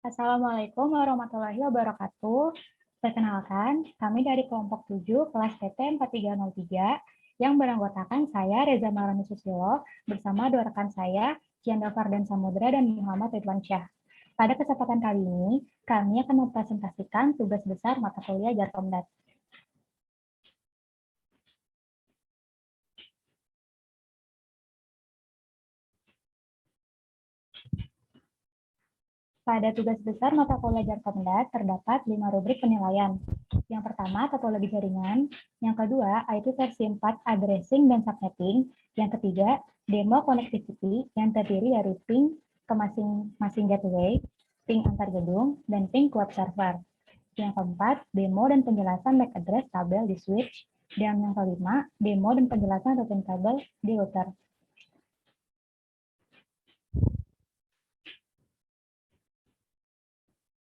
Assalamualaikum warahmatullahi wabarakatuh. Perkenalkan, kami dari kelompok 7 kelas TT 4303 yang beranggotakan saya Reza Marani Susilo bersama dua rekan saya, Kianda Fardan Samudra dan Muhammad Ridwan Syah. Pada kesempatan kali ini, kami akan mempresentasikan tugas besar mata kuliah Jarkomdat. Pada tugas besar mata kuliah Jarkomdat terdapat 5 rubrik penilaian. Yang pertama, topologi jaringan. Yang kedua, IT versi 4, addressing dan subnetting. Yang ketiga, demo connectivity yang terdiri dari ping ke masing-masing gateway, ping antar gedung, dan ping ke web server. Yang keempat, demo dan penjelasan MAC address tabel di switch. Dan yang kelima, demo dan penjelasan routing tabel di router.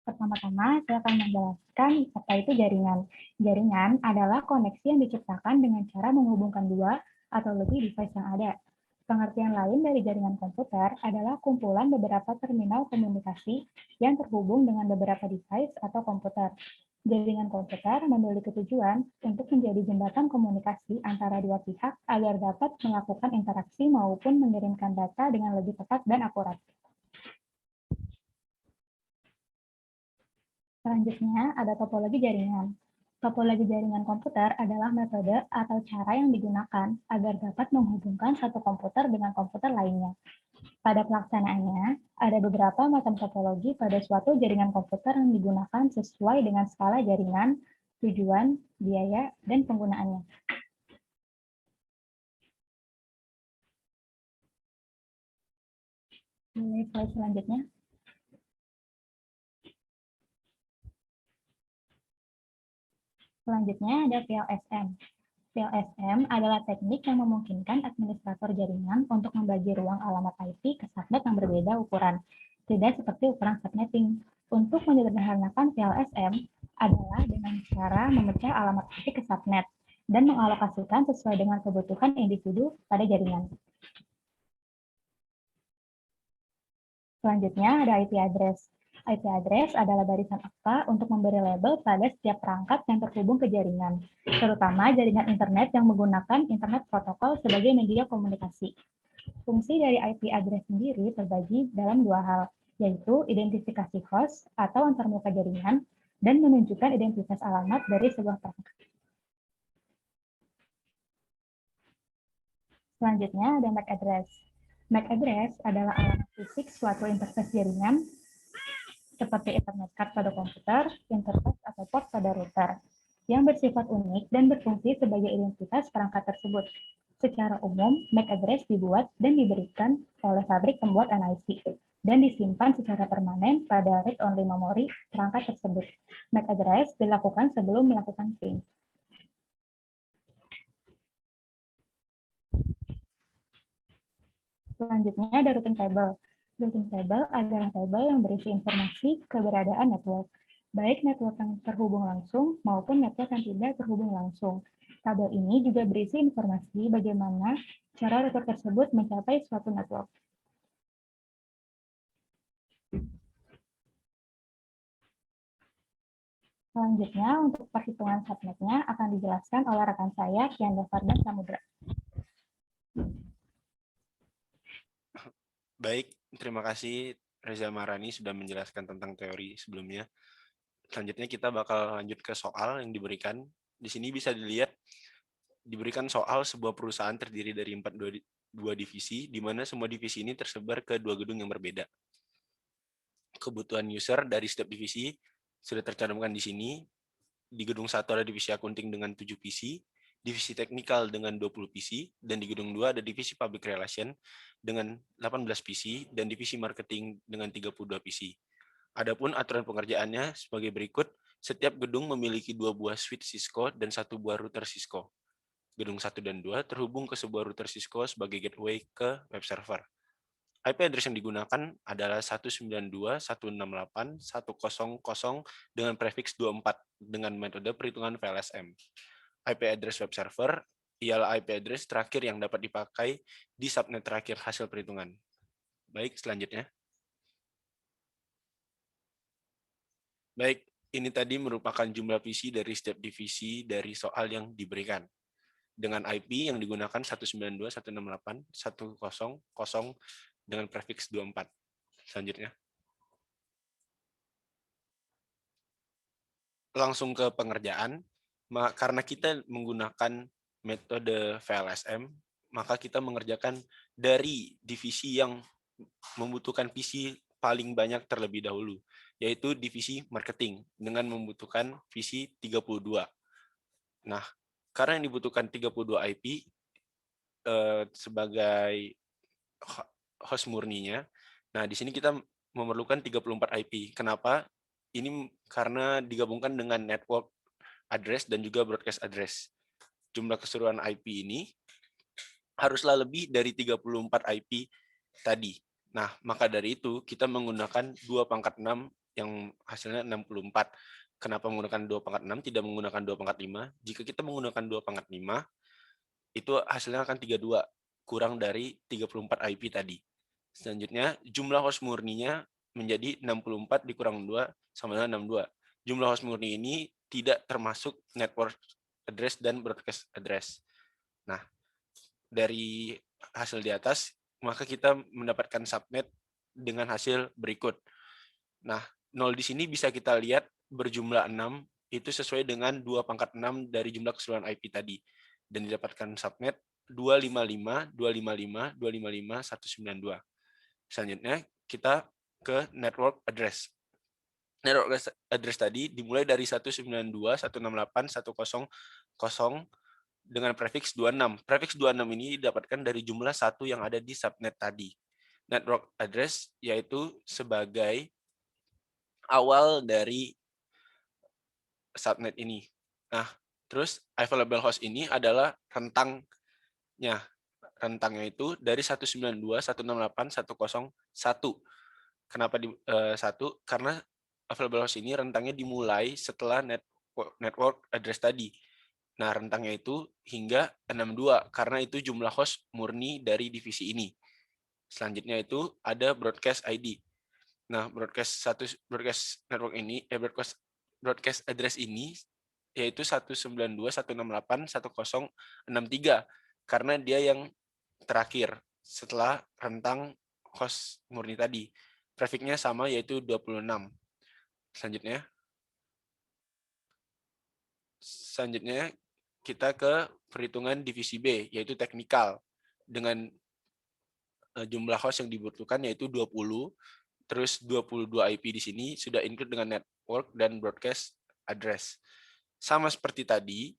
Pertama-tama, saya akan menjelaskan apa itu jaringan. Jaringan adalah koneksi yang diciptakan dengan cara menghubungkan dua atau lebih device yang ada. Pengertian lain dari jaringan komputer adalah kumpulan beberapa terminal komunikasi yang terhubung dengan beberapa device atau komputer. Jaringan komputer memiliki tujuan untuk menjadi jembatan komunikasi antara dua pihak agar dapat melakukan interaksi maupun mengirimkan data dengan lebih tepat dan akurat. Selanjutnya, ada topologi jaringan. Topologi jaringan komputer adalah metode atau cara yang digunakan agar dapat menghubungkan satu komputer dengan komputer lainnya. Pada pelaksanaannya, ada beberapa macam topologi pada suatu jaringan komputer yang digunakan sesuai dengan skala jaringan, tujuan, biaya, dan penggunaannya. Slide selanjutnya. Selanjutnya ada VLSM. VLSM adalah teknik yang memungkinkan administrator jaringan untuk membagi ruang alamat IP ke subnet yang berbeda ukuran, tidak seperti ukuran subnetting. Untuk menyederhanakan VLSM adalah dengan cara memecah alamat IP ke subnet dan mengalokasikan sesuai dengan kebutuhan individu pada jaringan. Selanjutnya ada IP address. IP address adalah barisan akta untuk memberi label pada setiap perangkat yang terhubung ke jaringan, terutama jaringan internet yang menggunakan internet protokol sebagai media komunikasi. Fungsi dari IP address sendiri terbagi dalam dua hal, yaitu identifikasi host atau antarmuka jaringan dan menunjukkan identitas alamat dari sebuah perangkat. Selanjutnya ada MAC address. MAC address adalah alamat fisik suatu interface jaringan seperti Ethernet card pada komputer, interface atau port pada router, yang bersifat unik dan berfungsi sebagai identitas perangkat tersebut. Secara umum, MAC address dibuat dan diberikan oleh pabrik pembuat NIC dan disimpan secara permanen pada read-only memori perangkat tersebut. MAC address dilakukan sebelum melakukan ping. Selanjutnya ada routing table. Routing table adalah tabel yang berisi informasi keberadaan network, baik network yang terhubung langsung maupun network yang tidak terhubung langsung. Tabel ini juga berisi informasi bagaimana cara router tersebut mencapai suatu network. Selanjutnya, untuk perhitungan subnetnya akan dijelaskan oleh rekan saya, Kianda Fardan Samudra. Baik, terima kasih Reza Marani sudah menjelaskan tentang teori sebelumnya. Selanjutnya kita bakal lanjut ke soal yang diberikan. Di sini bisa dilihat diberikan soal sebuah perusahaan terdiri dari dua divisi, di mana semua divisi ini tersebar ke dua gedung yang berbeda. Kebutuhan user dari setiap divisi sudah tercantumkan di sini. Di gedung 1 ada divisi akunting dengan 7 PC, divisi teknikal dengan 20 PC, dan di gedung 2 ada divisi public relation dengan 18 PC, dan divisi marketing dengan 32 PC. Adapun aturan pengerjaannya sebagai berikut, setiap gedung memiliki 2 buah switch Cisco dan 1 buah router Cisco. Gedung 1 dan 2 terhubung ke sebuah router Cisco sebagai gateway ke web server. IP address yang digunakan adalah 192.168.100 dengan prefiks 24 dengan metode perhitungan VLSM. IP address web server ialah IP address terakhir yang dapat dipakai di subnet terakhir hasil perhitungan. Baik, selanjutnya. Baik, ini tadi merupakan jumlah PC dari setiap divisi dari soal yang diberikan. Dengan IP yang digunakan 192.168.100 dengan prefiks 24. Selanjutnya, langsung ke pengerjaan. Karena kita menggunakan metode VLSM, maka kita mengerjakan dari divisi yang membutuhkan PC paling banyak terlebih dahulu, yaitu divisi marketing dengan membutuhkan PC 32. Nah, karena yang dibutuhkan 32 IP sebagai host murninya, nah di sini kita memerlukan 34 IP. Kenapa? Ini karena digabungkan dengan network address dan juga broadcast address. Jumlah keseluruhan IP ini haruslah lebih dari 34 IP tadi. Nah, maka dari itu kita menggunakan 2 pangkat 6 yang hasilnya 64. Kenapa menggunakan 2 pangkat 6, tidak menggunakan 2 pangkat 5? Jika kita menggunakan 2 pangkat 5, itu hasilnya akan 32, kurang dari 34 IP tadi. Selanjutnya, jumlah host murninya menjadi 64 dikurang 2 sama dengan 62. Jumlah host murni ini tidak termasuk network address dan broadcast address. Nah, dari hasil di atas, maka kita mendapatkan subnet dengan hasil berikut. Nah, 0 di sini bisa kita lihat berjumlah 6, itu sesuai dengan 2 pangkat 6 dari jumlah keseluruhan IP tadi. Dan didapatkan subnet 255, 255, 255, 192. Selanjutnya, kita ke network address. Network address tadi dimulai dari 192.168.100 dengan prefiks 26. Prefiks 26 ini didapatkan dari jumlah 1 yang ada di subnet tadi. Network address yaitu sebagai awal dari subnet ini. Nah, terus available host ini adalah rentangnya. Rentangnya itu dari 192.168.101. Kenapa di 1? Karena available host ini rentangnya dimulai setelah network address tadi. Nah, rentangnya itu hingga 62 karena itu jumlah host murni dari divisi ini. Selanjutnya itu ada broadcast ID. Nah, broadcast network ini broadcast address ini yaitu 192.168.10063 karena dia yang terakhir setelah rentang host murni tadi. Prefiknya sama yaitu 26. Selanjutnya kita ke perhitungan divisi B yaitu teknikal dengan jumlah host yang dibutuhkan yaitu 20. Terus 22 IP di sini sudah include dengan network dan broadcast address. Sama seperti tadi,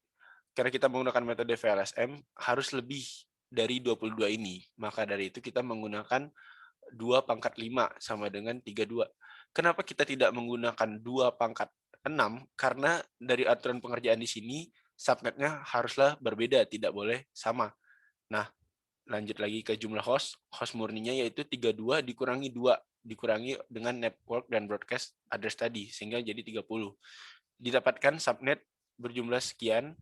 karena kita menggunakan metode VLSM, harus lebih dari 22 ini. Maka dari itu kita menggunakan 2 pangkat 5 sama dengan 32. Kenapa kita tidak menggunakan 2 pangkat 6? Karena dari aturan pengerjaan di sini, subnetnya haruslah berbeda, tidak boleh sama. Nah, lanjut lagi ke jumlah host murninya yaitu 32 dikurangi 2, dikurangi dengan network dan broadcast address tadi, sehingga jadi 30. Didapatkan subnet berjumlah sekian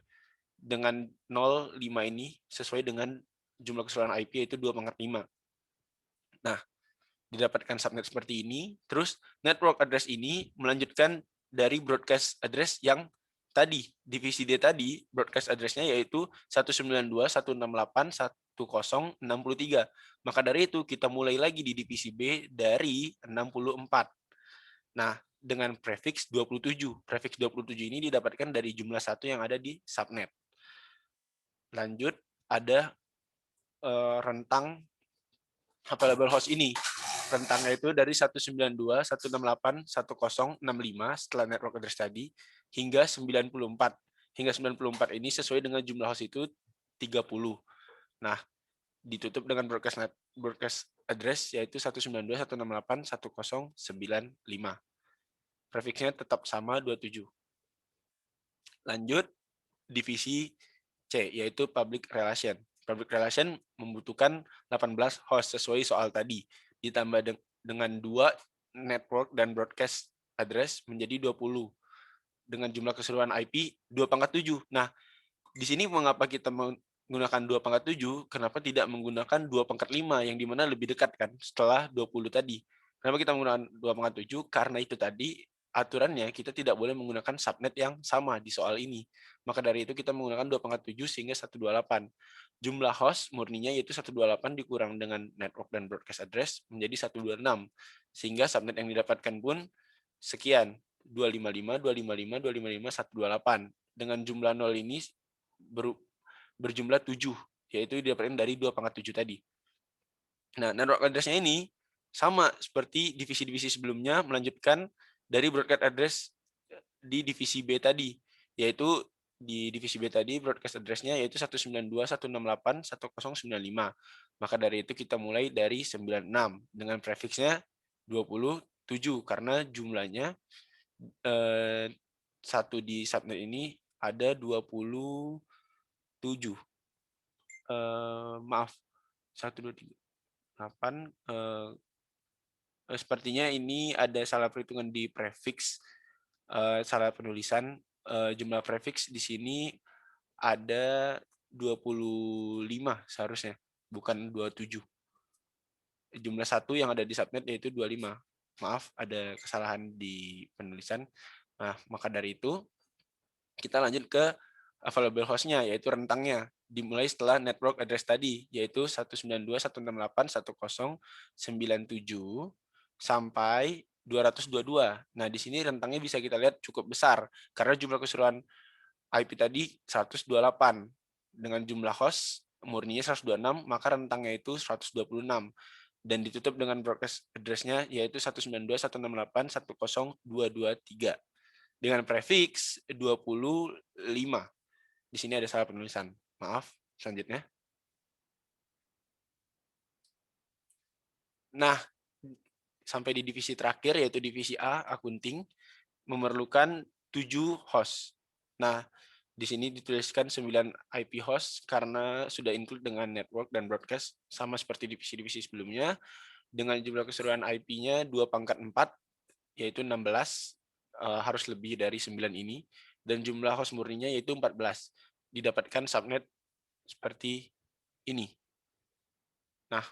dengan 0, 5 ini sesuai dengan jumlah keseluruhan IP yaitu 2 pangkat 5. Nah, didapatkan subnet seperti ini, terus network address ini melanjutkan dari broadcast address yang tadi, divisi D tadi, broadcast address-nya yaitu 192.168.100.63. Maka dari itu, kita mulai lagi di divisi B dari 64. Nah, dengan prefiks 27. Prefiks 27 ini didapatkan dari jumlah 1 yang ada di subnet. Lanjut, ada rentang available host ini. Rentangnya itu dari 192.168.100.65 setelah network address tadi hingga 94. Hingga 94 ini sesuai dengan jumlah host itu 30. Nah, ditutup dengan broadcast address yaitu 192.168.100.95. Prefiksnya tetap sama 27. Lanjut divisi C yaitu public relation. Public relation membutuhkan 18 host sesuai soal tadi, ditambah dengan 2 network dan broadcast address menjadi 20. Dengan jumlah keseluruhan IP 2 pangkat 7. Nah, di sini mengapa kita menggunakan 2 pangkat 7? Kenapa tidak menggunakan 2 pangkat 5 yang dimana lebih dekat kan setelah 20 tadi? Kenapa kita menggunakan 2 pangkat 7? Karena itu tadi aturannya kita tidak boleh menggunakan subnet yang sama di soal ini. Maka dari itu kita menggunakan 2/7 sehingga 128. Jumlah host murninya yaitu 128 dikurang dengan network dan broadcast address menjadi 126. Sehingga subnet yang didapatkan pun sekian, 255, 255, 255, 128. Dengan jumlah 0 ini berjumlah 7, yaitu didapatkan dari 2/7 tadi. Nah, network address-nya ini sama seperti divisi-divisi sebelumnya, melanjutkan dari broadcast address di divisi B tadi, yaitu di divisi B tadi broadcast address-nya yaitu 192.168.1095. Maka dari itu kita mulai dari 96 dengan prefiksnya 27 karena jumlahnya satu di subnet ini ada 27. Maaf, 1, 2, 3, 8. Sepertinya ini ada salah perhitungan di prefiks, salah penulisan. Jumlah prefiks di sini ada 25 seharusnya, bukan 27. Jumlah satu yang ada di subnet yaitu 25. Maaf, ada kesalahan di penulisan. Nah, maka dari itu kita lanjut ke available host-nya, yaitu rentangnya. Dimulai setelah network address tadi, yaitu 192.168.1097 sampai 222. Nah, di sini rentangnya bisa kita lihat cukup besar, karena jumlah keseluruhan IP tadi 128. Dengan jumlah host murninya 126, maka rentangnya itu 126. Dan ditutup dengan broadcast address-nya, yaitu 192.168.1023. Dengan prefiks 25. Di sini ada salah penulisan. Maaf, selanjutnya. Nah, sampai di divisi terakhir, yaitu divisi A, akunting, memerlukan 7 host. Nah, di sini dituliskan 9 IP host karena sudah include dengan network dan broadcast, sama seperti divisi-divisi sebelumnya, dengan jumlah keseluruhan IP-nya 2/4, yaitu 16, harus lebih dari 9 ini, dan jumlah host murninya yaitu 14. Didapatkan subnet seperti ini. Nah,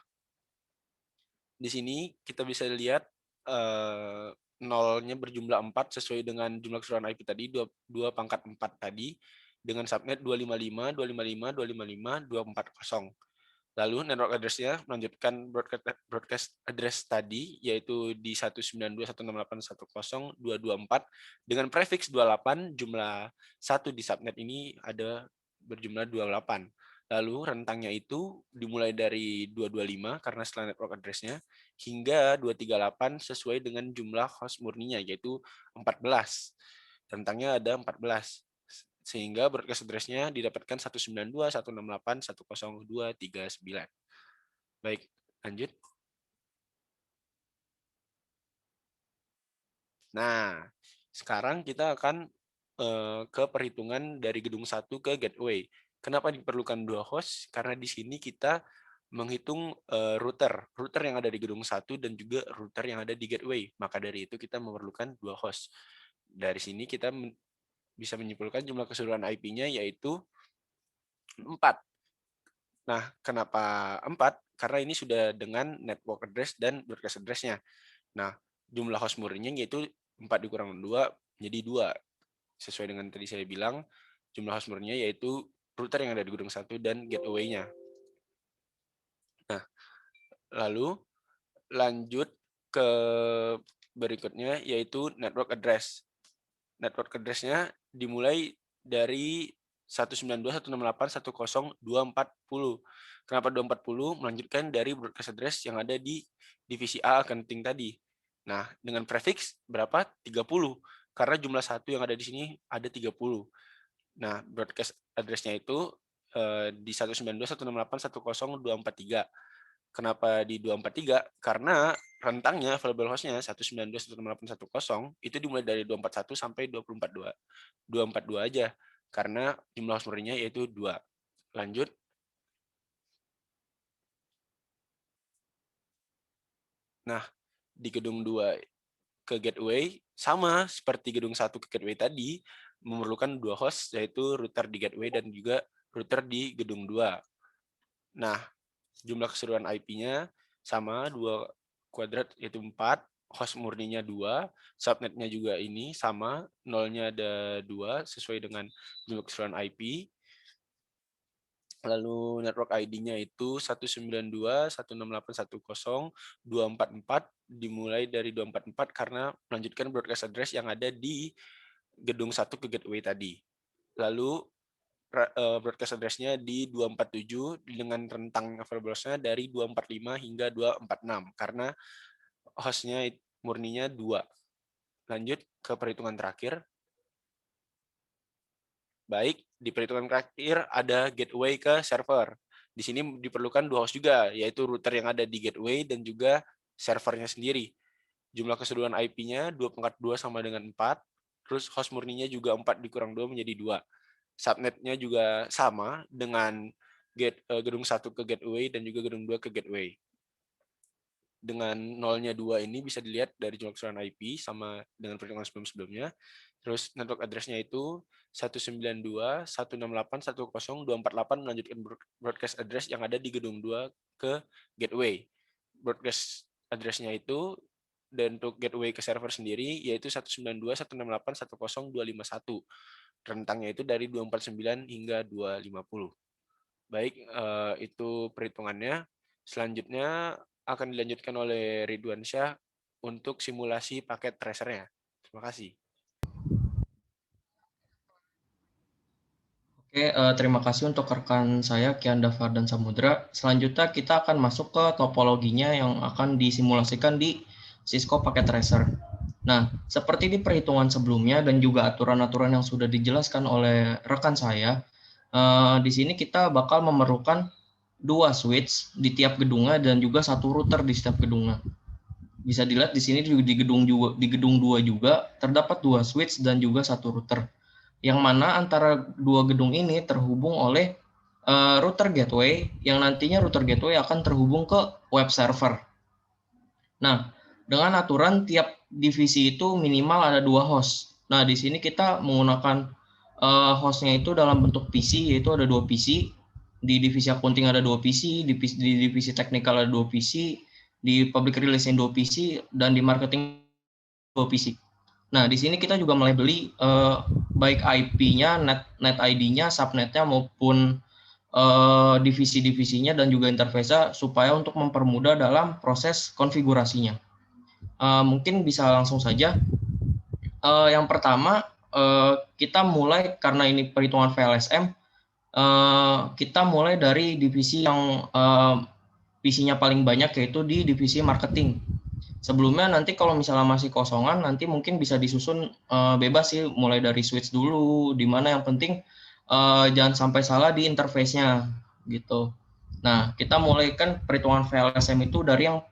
di sini kita bisa lihat nolnya berjumlah 4 sesuai dengan jumlah keseluruhan IP tadi, 2/4 tadi, dengan subnet 255, 255, 255, 240. Lalu network address-nya melanjutkan broadcast address tadi, yaitu di 192.168.10.224 dengan prefiks 28, jumlah 1 di subnet ini ada berjumlah 28. Lalu rentangnya itu dimulai dari 225 karena setelah network address-nya hingga 238 sesuai dengan jumlah host murninya, yaitu 14. Rentangnya ada 14. Sehingga broadcast address-nya didapatkan 192.168.10.239. Baik, lanjut. Nah, sekarang kita akan ke perhitungan dari gedung 1 ke gateway. Kenapa diperlukan 2 host? Karena di sini kita menghitung router yang ada di gedung 1 dan juga router yang ada di gateway. Maka dari itu kita memerlukan 2 host. Dari sini kita bisa menyimpulkan jumlah keseluruhan IP-nya yaitu 4. Nah, kenapa 4? Karena ini sudah dengan network address dan broadcast address-nya. Nah, jumlah host murninya yaitu 4 dikurang 2 menjadi 2. Sesuai dengan tadi saya bilang, jumlah host murninya yaitu router yang ada di gedung 1 dan gateway-nya. Nah, lalu lanjut ke berikutnya yaitu network address. Network address-nya dimulai dari 192.168.10.240. Kenapa 240? Melanjutkan dari broadcast address yang ada di divisi A accounting tadi. Nah, dengan prefiks berapa? 30. Karena jumlah 1 yang ada di sini ada 30. Nah, broadcast address-nya itu di 192.168.10.243. Kenapa di 243? Karena rentangnya available host-nya 192.168.10 itu dimulai dari 241 sampai 242. 242 aja karena jumlah host murninya yaitu 2. Lanjut. Nah, di gedung 2 ke gateway sama seperti gedung 1 ke gateway tadi memerlukan 2 host yaitu router di gateway dan juga router di gedung 2. Nah, jumlah keseluruhan IP-nya sama 2 kuadrat yaitu 4 host murninya 2, subnetnya juga ini sama, nolnya ada 2 sesuai dengan jumlah keseluruhan IP. Lalu network ID-nya itu 192.168.10244 dimulai dari 244 karena melanjutkan broadcast address yang ada di gedung 1 ke gateway tadi. Lalu broadcast address-nya di 247 dengan rentang available-nya dari 245 hingga 246 karena host-nya murninya 2. Lanjut ke perhitungan terakhir. Baik, di perhitungan terakhir ada gateway ke server. Di sini diperlukan 2 host juga, yaitu router yang ada di gateway dan juga servernya sendiri. Jumlah keseluruhan IP-nya 2/2 sama dengan 4, terus host murninya juga 4 dikurang 2 menjadi 2. Subnetnya juga sama dengan gedung 1 ke gateway dan juga gedung 2 ke gateway. Dengan nolnya 2 ini bisa dilihat dari jumlah keseluruhan IP sama dengan perhitungan sebelum-sebelumnya. Terus network address-nya itu 192.168.10248 melanjutkan broadcast address yang ada di gedung 2 ke gateway. Broadcast address-nya itu dan untuk gateway ke server sendiri yaitu 192.168.10251. Rentangnya itu dari 249 hingga 250. Baik, itu perhitungannya. Selanjutnya akan dilanjutkan oleh Ridwan Syah untuk simulasi paket tracernya. Terima kasih. Oke, terima kasih untuk rekan saya Kian Dafar dan Samudra. Selanjutnya kita akan masuk ke topologinya yang akan disimulasikan di Cisco Packet Tracer. Nah, seperti di perhitungan sebelumnya dan juga aturan-aturan yang sudah dijelaskan oleh rekan saya, di sini kita bakal memerlukan 2 switch di tiap gedungnya dan juga 1 router di setiap gedungnya. Bisa dilihat di sini juga di gedung 2 juga terdapat 2 switch dan juga 1 router. Yang mana antara 2 gedung ini terhubung oleh router gateway yang nantinya router gateway akan terhubung ke web server. Nah, dengan aturan tiap divisi itu minimal ada 2 host. Nah, di sini kita menggunakan hostnya itu dalam bentuk PC, yaitu ada 2 PC. Di divisi accounting ada 2 PC, di divisi technical ada 2 PC, di public relation 2 PC, dan di marketing 2 PC. Nah, di sini kita juga mulai beli baik IP-nya, net ID-nya, subnetnya maupun divisi-divisinya dan juga interface supaya untuk mempermudah dalam proses konfigurasinya. Mungkin bisa langsung saja. Yang pertama, kita mulai karena ini perhitungan VLSM, kita mulai dari divisi yang PC-nya paling banyak yaitu di divisi marketing. Sebelumnya nanti kalau misalnya masih kosongan nanti mungkin bisa disusun bebas sih mulai dari switch dulu di mana yang penting jangan sampai salah di interface-nya gitu. Nah, kita mulai kan perhitungan VLSM itu dari yang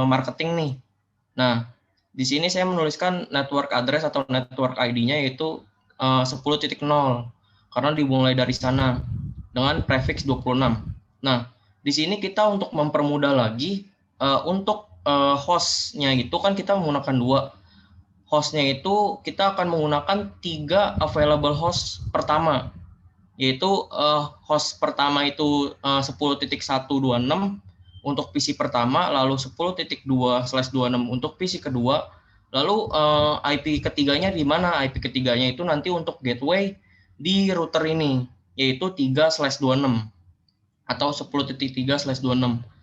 marketing nih. Nah, di sini saya menuliskan network address atau network ID-nya yaitu 10.0 karena dimulai dari sana dengan prefix 26. Nah, di sini kita untuk mempermudah lagi untuk host-nya itu kan kita menggunakan 2. Host-nya itu kita akan menggunakan 3 available host pertama, yaitu host pertama itu 10.126 untuk PC pertama, lalu 10.2/26 untuk PC kedua, lalu IP ketiganya di mana? IP ketiganya itu nanti untuk gateway di router ini, yaitu 3/26 atau 10.3/26.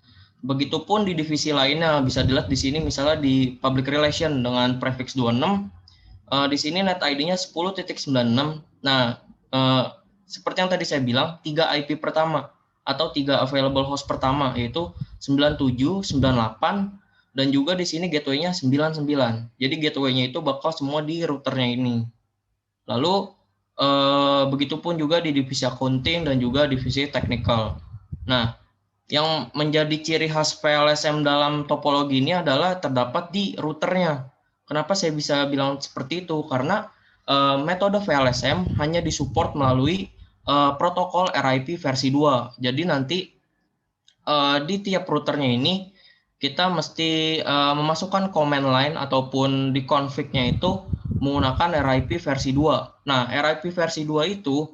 Begitupun di divisi lainnya, bisa dilihat di sini misalnya di public relation dengan prefix 26, di sini net ID-nya 10.96. Nah, seperti yang tadi saya bilang, 3 IP pertama atau 3 available host pertama yaitu 97, 98 dan juga di sini gateway-nya 99. Jadi gateway-nya itu bakal semua di routernya ini. Lalu begitupun juga di divisi accounting dan juga divisi technical. Nah, yang menjadi ciri khas VLSM dalam topologi ini adalah terdapat di routernya. Kenapa saya bisa bilang seperti itu? Karena metode VLSM hanya disupport melalui protokol RIP versi 2. Jadi nanti di tiap routernya ini kita mesti memasukkan command line ataupun di config-nya itu menggunakan RIP versi 2. Nah, RIP versi 2 itu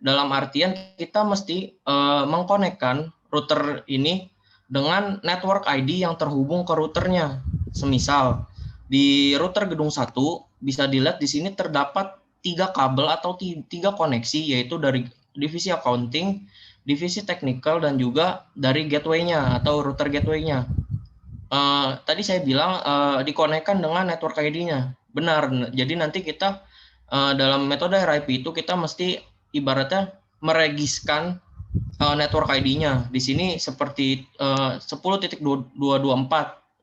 dalam artian kita mesti mengkonekkan router ini dengan network ID yang terhubung ke routernya. Semisal Di router gedung 1 bisa dilihat di sini terdapat 3 kabel atau 3 koneksi, yaitu dari divisi accounting, divisi technical, dan juga dari gateway-nya atau router gateway-nya. Tadi saya bilang dikonekkan dengan network ID-nya. Benar. Jadi nanti kita dalam metode RIP itu kita mesti ibaratnya meregiskan network ID-nya. Di sini seperti 10.224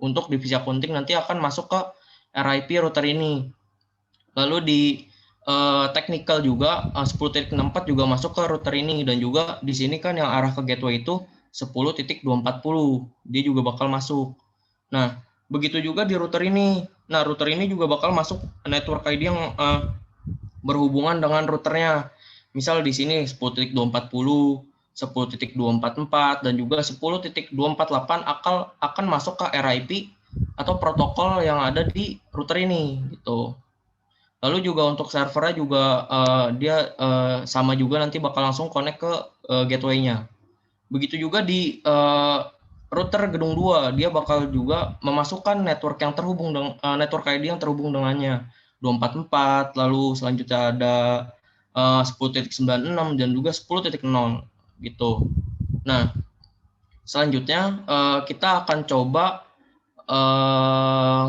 untuk divisi accounting nanti akan masuk ke RIP router ini. Lalu di technical juga 10.64 juga masuk ke router ini, dan juga di sini kan yang arah ke gateway itu 10.240. Dia juga bakal masuk. Nah, begitu juga di router ini. Nah, router ini juga bakal masuk network ID yang berhubungan dengan routernya. Misal di sini 10.240, 10.244, dan juga 10.248 akan masuk ke RIP atau protokol yang ada di router ini gitu. Lalu juga untuk servernya juga dia sama juga nanti bakal langsung connect ke gateway-nya. Begitu juga di router gedung 2, dia bakal juga memasukkan network yang terhubung dengan network ID yang terhubung dengannya 244, lalu selanjutnya ada 10.96 dan juga 10.0 gitu. Nah, selanjutnya kita akan coba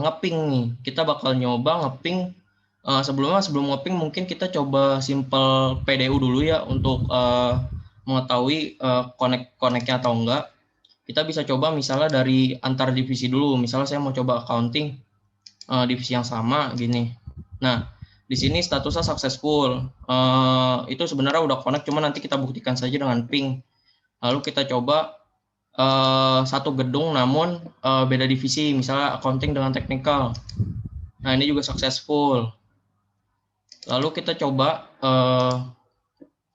ngeping nih. Kita bakal nyoba ngeping. Sebelum ngeping mungkin kita coba simple PDU dulu ya untuk mengetahui connect-nya atau enggak. Kita bisa coba misalnya dari antar divisi dulu. Misalnya saya mau coba accounting divisi yang sama gini. Nah, di sini statusnya successful. Itu sebenarnya udah connect, cuma nanti kita buktikan saja dengan ping. Lalu kita coba satu gedung namun beda divisi, misalnya accounting dengan technical. Nah, ini juga successful. Lalu kita coba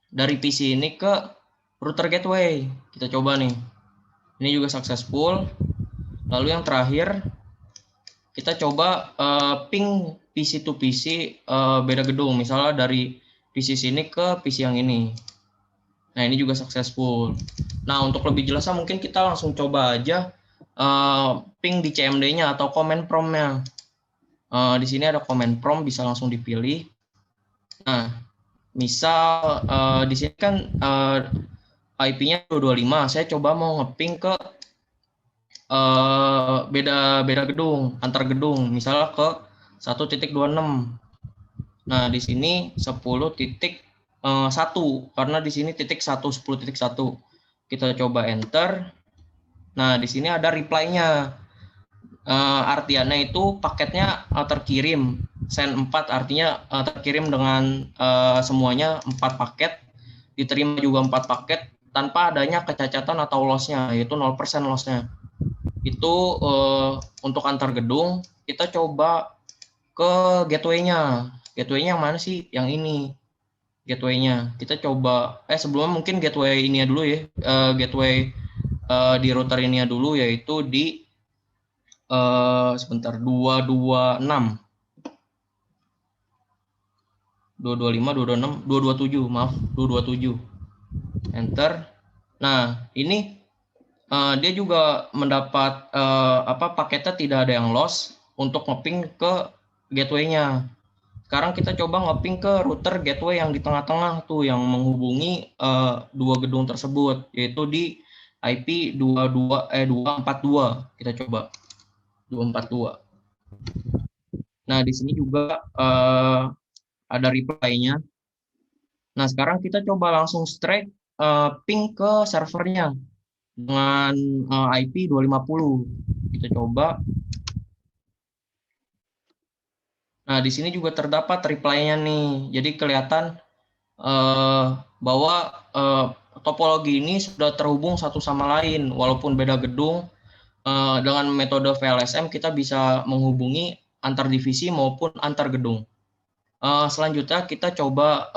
dari PC ini ke router gateway. Kita coba nih. Ini juga successful. Lalu yang terakhir kita coba ping PC to PC beda gedung, misalnya dari PC sini ke PC yang ini. Nah, ini juga successful. Nah, untuk lebih jelasnya mungkin kita langsung coba aja ping di CMD-nya atau command prompt-nya. Di sini ada command prompt, bisa langsung dipilih. Nah, misal di sini kan IP-nya 225, saya coba mau ngeping ke beda gedung, antar gedung, misalnya ke 1.26. Nah, di sini 10.1 karena di sini titik 1 10.1. Kita coba enter. Nah, di sini ada reply-nya. Artiannya itu paketnya terkirim. Send 4 artinya terkirim dengan semuanya 4 paket. Diterima juga 4 paket tanpa adanya kecacatan atau loss-nya, yaitu 0% loss-nya. Itu untuk antar gedung. Kita coba ke gateway-nya. Gateway-nya yang mana sih? Yang ini. Gateway-nya. Kita coba sebelumnya mungkin gateway ini dulu ya. Gateway di router ini dulu, yaitu di sebentar 226. 225, 226, 227, maaf, 227. Enter. Nah, ini dia juga mendapat paketnya tidak ada yang loss untuk ngeping ke gateway-nya. Sekarang kita coba ngeping ke router gateway yang di tengah-tengah tuh yang menghubungi dua gedung tersebut, yaitu di IP 242. Kita coba 242. Nah, di sini juga ada reply-nya. Nah, sekarang kita coba langsung straight ping ke servernya dengan IP 250. Kita coba. Nah, di sini juga terdapat reply-nya nih. Jadi kelihatan bahwa topologi ini sudah terhubung satu sama lain. Walaupun beda gedung, dengan metode VLSM kita bisa menghubungi antar divisi maupun antar gedung. Selanjutnya kita coba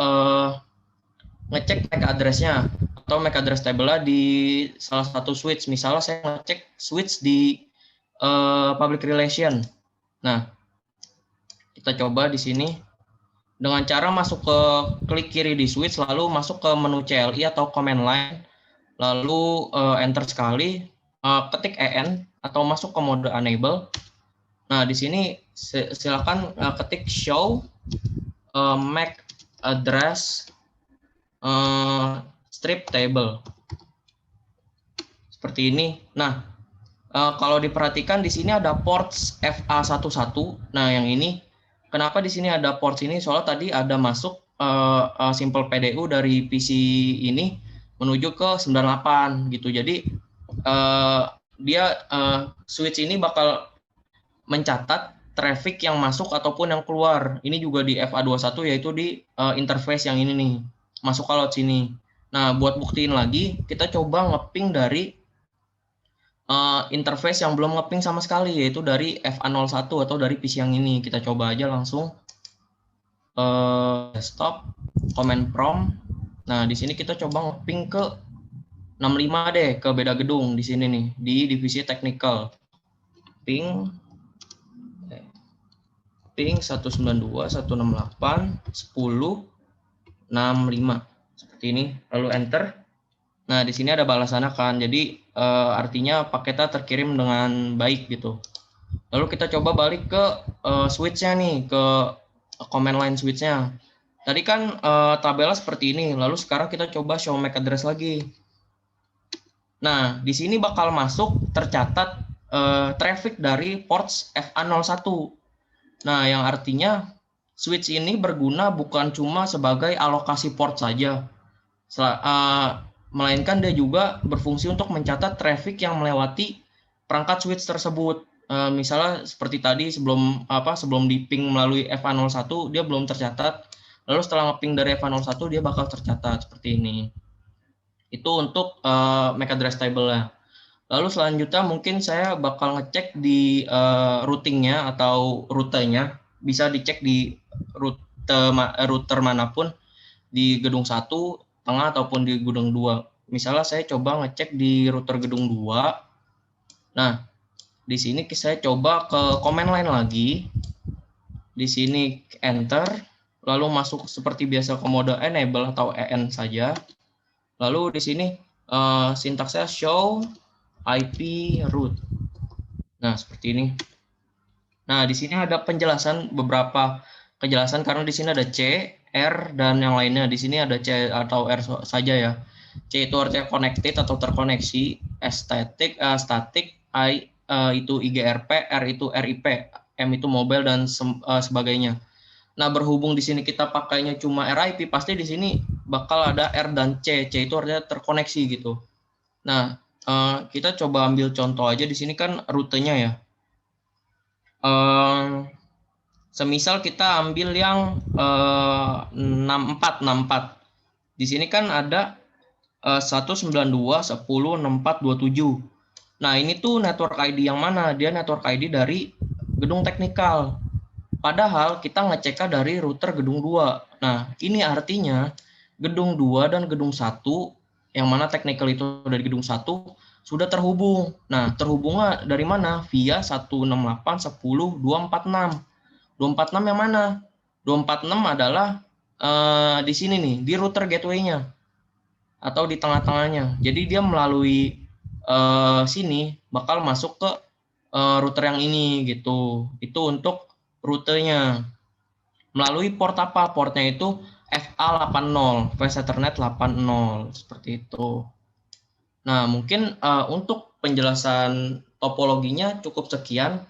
ngecek MAC address-nya atau MAC address table-nya di salah satu switch. Misalnya saya ngecek switch di public relation. Nah, kita coba di sini dengan cara masuk ke klik kiri di switch, lalu masuk ke menu CLI atau command line, lalu enter sekali, ketik EN atau masuk ke mode enable. Nah, di sini silakan ketik show MAC address strip table. Seperti ini. Nah, kalau diperhatikan di sini ada ports FA11. Nah, yang ini kenapa di sini ada ports ini? Soalnya tadi ada masuk simple PDU dari PC ini menuju ke 98 gitu. Jadi dia switch ini bakal mencatat traffic yang masuk ataupun yang keluar. Ini juga di FA21 yaitu di interface yang ini nih. Masuk ke load sini. Nah, buat buktiin lagi, kita coba ngeping dari interface yang belum ngeping sama sekali, yaitu dari FA01 atau dari PC yang ini. Kita coba aja langsung desktop, command prompt. Nah, di sini kita coba ngeping ke 65 deh, ke beda gedung di sini nih, di divisi technical. Ping 192, 168, 10, 65. Seperti ini, lalu enter. Nah, di sini ada balasannya kan, jadi artinya paketnya terkirim dengan baik gitu. Lalu kita coba balik ke switch-nya nih, ke command line switch-nya. Tadi kan tabelnya seperti ini, lalu sekarang kita coba show MAC address lagi. Nah, di sini bakal masuk tercatat traffic dari ports FA01. Nah, yang artinya switch ini berguna bukan cuma sebagai alokasi port saja, melainkan dia juga berfungsi untuk mencatat traffic yang melewati perangkat switch tersebut. Misalnya seperti tadi sebelum di ping melalui FA01 dia belum tercatat, lalu setelah ngeping dari FA01 dia bakal tercatat seperti ini. Itu untuk MAC address table-nya. Lalu selanjutnya mungkin saya bakal ngecek di routing-nya atau rutenya. Bisa dicek di router manapun di gedung 1, tengah ataupun di gedung 2. Misalnya saya coba ngecek di router gedung 2. Nah, di sini saya coba ke command line lagi. Di sini enter, lalu masuk seperti biasa ke mode enable atau en saja. Lalu di sini sintaksnya show IP root. Nah, seperti ini. Nah, di sini ada penjelasan, beberapa kejelasan karena di sini ada C, R, dan yang lainnya. Di sini ada C atau R saja ya. C itu artinya connected atau terkoneksi, static, I itu IGRP, R itu RIP, M itu mobile, dan sebagainya. Nah, berhubung di sini kita pakainya cuma RIP, pasti di sini bakal ada R dan C. C itu artinya terkoneksi gitu. Nah, kita coba ambil contoh aja di sini kan rutenya ya. Semisal kita ambil yang 64. Di sini kan ada 192.10.64.27. Nah, ini tuh network ID yang mana? Dia network ID dari gedung teknikal. Padahal kita ngeceknya dari router gedung 2. Nah, ini artinya gedung 2 dan gedung 1, yang mana teknikal itu dari gedung 1, sudah terhubung. Nah, terhubungnya dari mana? Via 168.10.246. 246 yang mana? 246 adalah di sini nih, di router gateway-nya atau di tengah-tengahnya. Jadi dia melalui sini bakal masuk ke router yang ini gitu. Itu untuk rutenya. Melalui port apa? Portnya itu FA80, Fast Ethernet 80, seperti itu. Nah, mungkin untuk penjelasan topologinya cukup sekian.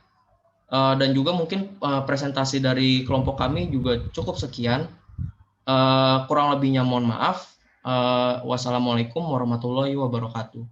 Dan juga mungkin presentasi dari kelompok kami juga cukup sekian. Kurang lebihnya mohon maaf. Wassalamualaikum warahmatullahi wabarakatuh.